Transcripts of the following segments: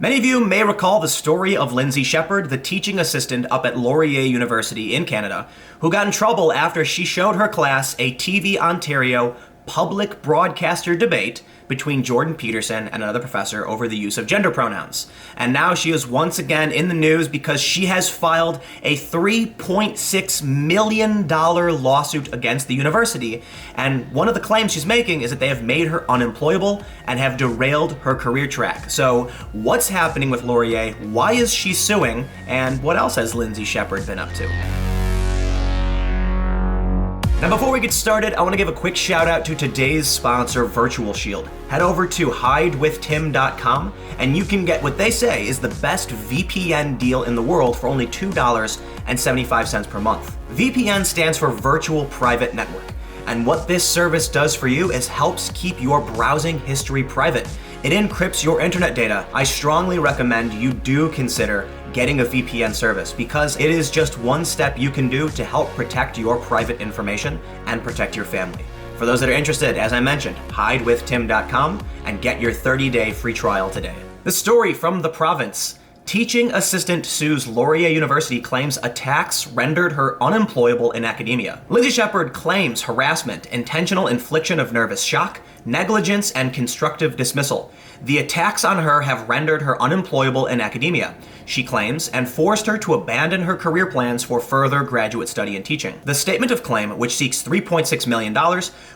Many of you may recall the story of Lindsay Shepherd, the teaching assistant up at Laurier University in Canada, who got in trouble after she showed her class a TV Ontario public broadcaster debate between Jordan Peterson and another professor over the use of gender pronouns. And now she is once again in the news because she has filed a $3.6 million lawsuit against the university. And one of the claims she's making is that they have made her unemployable and have derailed her career track. So what's happening with Laurier? Why is she suing? And what else has Lindsay Shepherd been up to? Now before we get started, I want to give a quick shout out to today's sponsor, Virtual Shield. Head over to hidewithtim.com and you can get what they say is the best VPN deal in the world for only $2.75 per month. VPN stands for Virtual Private Network. And what this service does for you is helps keep your browsing history private. It encrypts your internet data. I strongly recommend you do consider getting a VPN service because it is just one step you can do to help protect your private information and protect your family. For those that are interested, as I mentioned, hidewithtim.com and get your 30-day free trial today. The story from the province. Teaching assistant sues Laurier University, claims attacks rendered her unemployable in academia. Lindsay Shepherd claims harassment, intentional infliction of nervous shock, negligence, and constructive dismissal. The attacks on her have rendered her unemployable in academia, she claims, and forced her to abandon her career plans for further graduate study and teaching. The statement of claim, which seeks $3.6 million,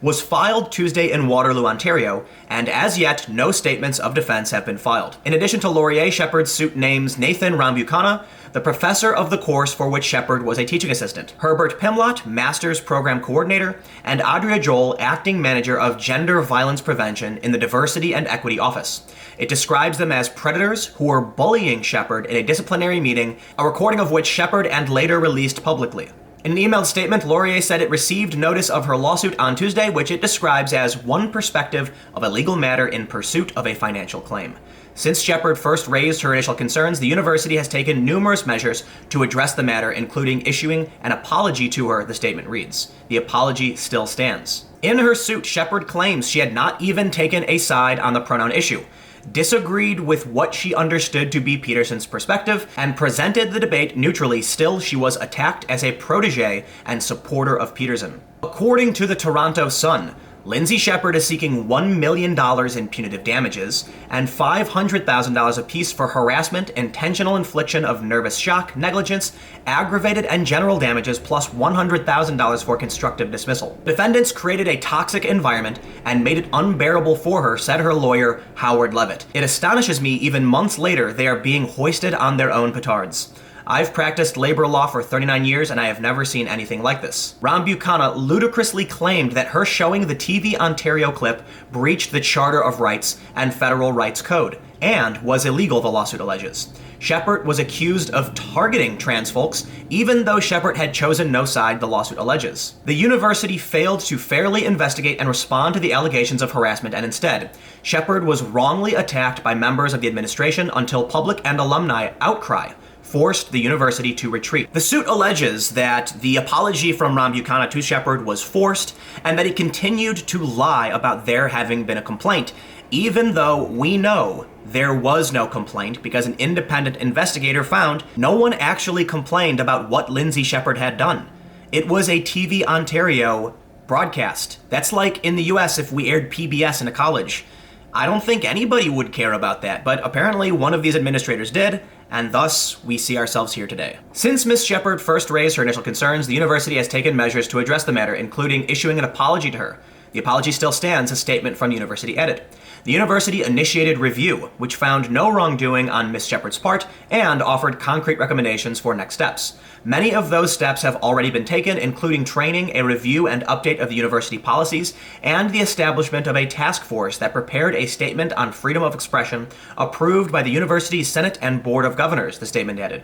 was filed Tuesday in Waterloo, Ontario, and as yet, no statements of defense have been filed. In addition to Laurier, Shepherd's suit names Nathan Rambukkana, the professor of the course for which Shepherd was a teaching assistant, Herbert Pimlott, Master's Program Coordinator, and Audrey Joel, Acting Manager of Gender Violence Prevention in the Diversity and Equity Office. It describes them as predators who were bullying Shepherd in a disciplinary meeting, a recording of which Shepherd and later released publicly. In an emailed statement, Laurier said it received notice of her lawsuit on Tuesday, which it describes as one perspective of a legal matter in pursuit of a financial claim. Since Shepherd first raised her initial concerns, the university has taken numerous measures to address the matter, including issuing an apology to her, the statement reads. The apology still stands. In her suit, Shepherd claims she had not even taken a side on the pronoun issue, disagreed with what she understood to be Peterson's perspective, and presented the debate neutrally. Still, she was attacked as a protege and supporter of Peterson. According to the Toronto Sun, Lindsay Shepherd is seeking $1 million in punitive damages and $500,000 apiece for harassment, intentional infliction of nervous shock, negligence, aggravated and general damages, plus $100,000 for constructive dismissal. Defendants created a toxic environment and made it unbearable for her, said her lawyer, Howard Levitt. It astonishes me even months later they are being hoisted on their own petards. I've practiced labor law for 39 years and I have never seen anything like this. Rambukkana ludicrously claimed that her showing the TV Ontario clip breached the Charter of Rights and Federal Rights Code and was illegal, the lawsuit alleges. Shepherd was accused of targeting trans folks, even though Shepherd had chosen no side, the lawsuit alleges. The university failed to fairly investigate and respond to the allegations of harassment, and instead, Shepherd was wrongly attacked by members of the administration until public and alumni outcry forced the university to retreat. The suit alleges that the apology from Rambukkana to Shepherd was forced and that he continued to lie about there having been a complaint, even though we know there was no complaint because an independent investigator found no one actually complained about what Lindsay Shepherd had done. It was a TV Ontario broadcast. That's like in the US if we aired PBS in a college. I don't think anybody would care about that, but apparently one of these administrators did, and thus we see ourselves here today. Since Ms. Shepherd first raised her initial concerns, the university has taken measures to address the matter, including issuing an apology to her. The apology still stands, a statement from the university added. The university initiated review, which found no wrongdoing on Ms. Shepherd's part and offered concrete recommendations for next steps. Many of those steps have already been taken, including training, a review and update of the university policies, and the establishment of a task force that prepared a statement on freedom of expression approved by the university's Senate and Board of Governors, the statement added.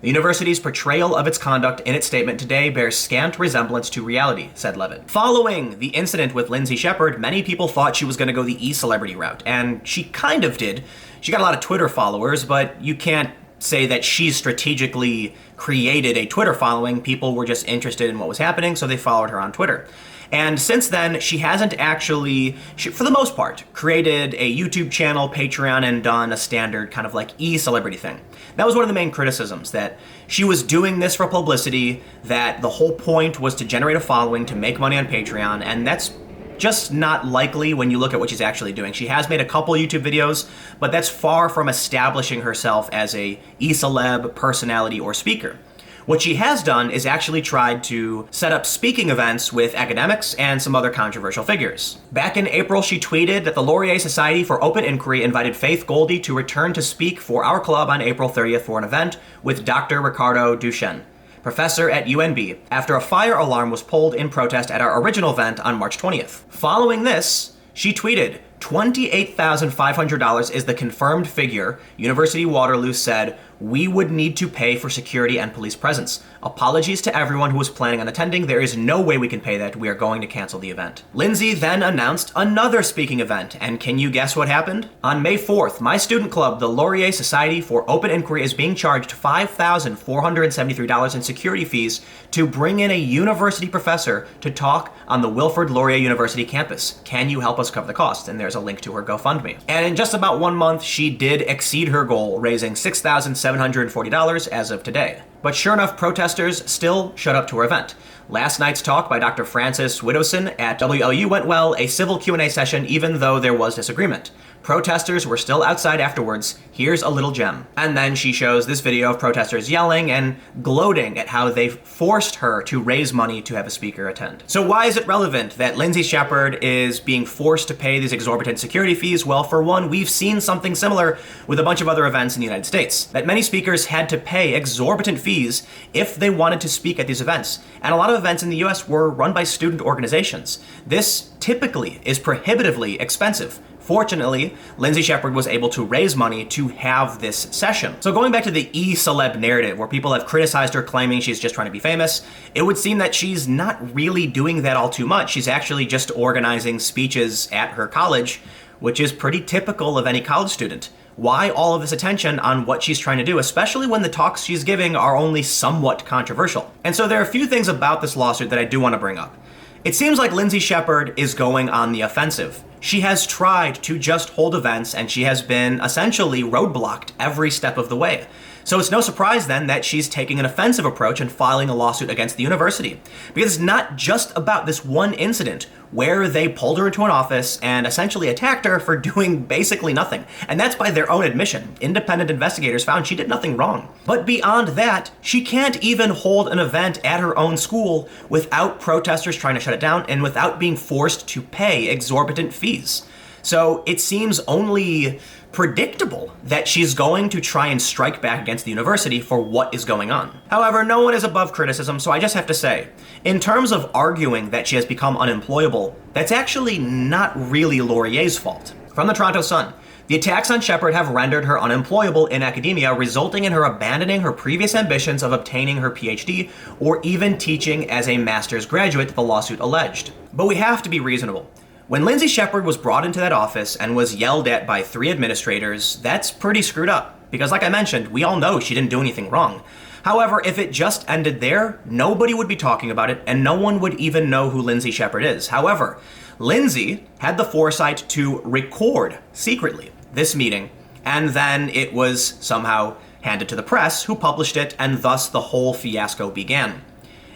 The university's portrayal of its conduct in its statement today bears scant resemblance to reality, said Levitt. Following the incident with Lindsay Shepherd, many people thought she was going to go the e-celebrity route, and she kind of did. She got a lot of Twitter followers, but you can't say that she strategically created a Twitter following. People were just interested in what was happening, so they followed her on Twitter. And since then, she hasn't actually, for the most part, created a YouTube channel, Patreon, and done a standard kind of like e-celebrity thing. That was one of the main criticisms, that she was doing this for publicity, that the whole point was to generate a following, to make money on Patreon, and that's just not likely when you look at what she's actually doing. She has made a couple YouTube videos, but that's far from establishing herself as a e-celeb, personality, or speaker. What she has done is actually tried to set up speaking events with academics and some other controversial figures. Back in April, she tweeted that the Laurier Society for Open Inquiry invited Faith Goldie to return to speak for our club on April 30th for an event with Dr. Ricardo Duchenne, professor at UNB, after a fire alarm was pulled in protest at our original event on March 20th. Following this, she tweeted, $28,500 is the confirmed figure. University Waterloo said, we would need to pay for security and police presence. Apologies to everyone who was planning on attending. There is no way we can pay that. We are going to cancel the event. Lindsay then announced another speaking event, and can you guess what happened? On May 4th, my student club, the Laurier Society for Open Inquiry, is being charged $5,473 in security fees to bring in a university professor to talk on the Wilfrid Laurier University campus. Can you help us cover the cost? And there's a link to her GoFundMe. And in just about 1 month, she did exceed her goal, raising $6,740 as of today. But sure enough, protesters still showed up to her event. Last night's talk by Dr. Francis Widdowson at WLU went well, a civil Q&A session, even though there was disagreement. Protesters were still outside afterwards. Here's a little gem. And then she shows this video of protesters yelling and gloating at how they forced her to raise money to have a speaker attend. So why is it relevant that Lindsay Shepherd is being forced to pay these exorbitant security fees? Well, for one, we've seen something similar with a bunch of other events in the United States, that many speakers had to pay exorbitant fees if they wanted to speak at these events. And a lot of events in the US were run by student organizations. This typically is prohibitively expensive. Fortunately, Lindsay Shepherd was able to raise money to have this session. So going back to the e-celeb narrative, where people have criticized her claiming she's just trying to be famous, it would seem that she's not really doing that all too much. She's actually just organizing speeches at her college, which is pretty typical of any college student. Why all of this attention on what she's trying to do, especially when the talks she's giving are only somewhat controversial? And so there are a few things about this lawsuit that I do want to bring up. It seems like Lindsay Shepherd is going on the offensive. She has tried to just hold events, and she has been essentially roadblocked every step of the way. So it's no surprise then that she's taking an offensive approach and filing a lawsuit against the university. Because it's not just about this one incident where they pulled her into an office and essentially attacked her for doing basically nothing. And that's by their own admission. Independent investigators found she did nothing wrong. But beyond that, she can't even hold an event at her own school without protesters trying to shut it down and without being forced to pay exorbitant fees. So it seems only predictable that she's going to try and strike back against the university for what is going on. However, no one is above criticism, so I just have to say, in terms of arguing that she has become unemployable, that's actually not really Laurier's fault. From the Toronto Sun, the attacks on Shepherd have rendered her unemployable in academia, resulting in her abandoning her previous ambitions of obtaining her PhD or even teaching as a master's graduate, the lawsuit alleged. But we have to be reasonable. When Lindsay Shepherd was brought into that office and was yelled at by 3 administrators, that's pretty screwed up. Because like I mentioned, we all know she didn't do anything wrong. However, if it just ended there, nobody would be talking about it and no one would even know who Lindsay Shepherd is. However, Lindsay had the foresight to record secretly this meeting, and then it was somehow handed to the press, who published it, and thus the whole fiasco began.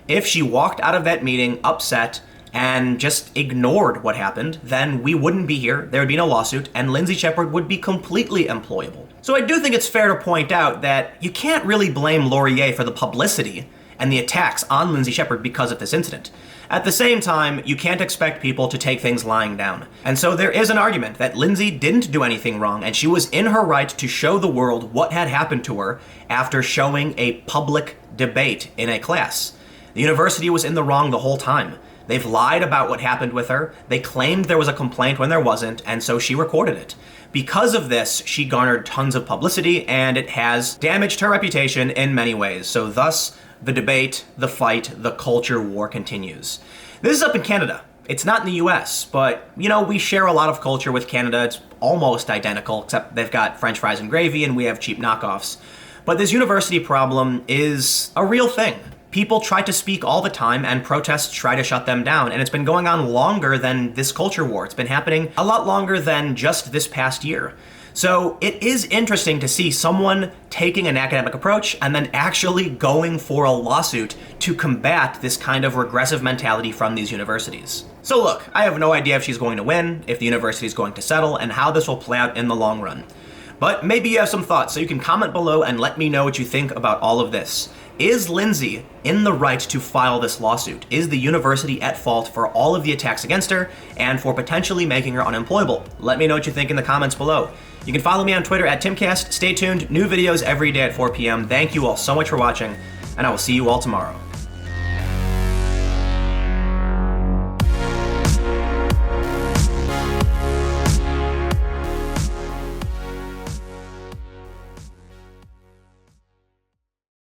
If she walked out of that meeting upset and just ignored what happened, then we wouldn't be here, there would be no lawsuit, and Lindsay Shepherd would be completely employable. So I do think it's fair to point out that you can't really blame Laurier for the publicity and the attacks on Lindsay Shepherd because of this incident. At the same time, you can't expect people to take things lying down. And so there is an argument that Lindsay didn't do anything wrong, and she was in her right to show the world what had happened to her after showing a public debate in a class. The university was in the wrong the whole time. They've lied about what happened with her. They claimed there was a complaint when there wasn't, and so she recorded it. Because of this, she garnered tons of publicity, and it has damaged her reputation in many ways. So thus, the debate, the fight, the culture war continues. This is up in Canada. It's not in the US, but, you know, we share a lot of culture with Canada. It's almost identical, except they've got French fries and gravy, and we have cheap knockoffs. But this university problem is a real thing. People try to speak all the time, and protests try to shut them down, and it's been going on longer than this culture war. It's been happening a lot longer than just this past year. So it is interesting to see someone taking an academic approach and then actually going for a lawsuit to combat this kind of regressive mentality from these universities. So look, I have no idea if she's going to win, if the university is going to settle, and how this will play out in the long run. But maybe you have some thoughts, so you can comment below and let me know what you think about all of this. Is Lindsay in the right to file this lawsuit? Is the university at fault for all of the attacks against her and for potentially making her unemployable? Let me know what you think in the comments below. You can follow me on Twitter at Timcast. Stay tuned, new videos every day at 4 p.m. Thank you all so much for watching, and I will see you all tomorrow.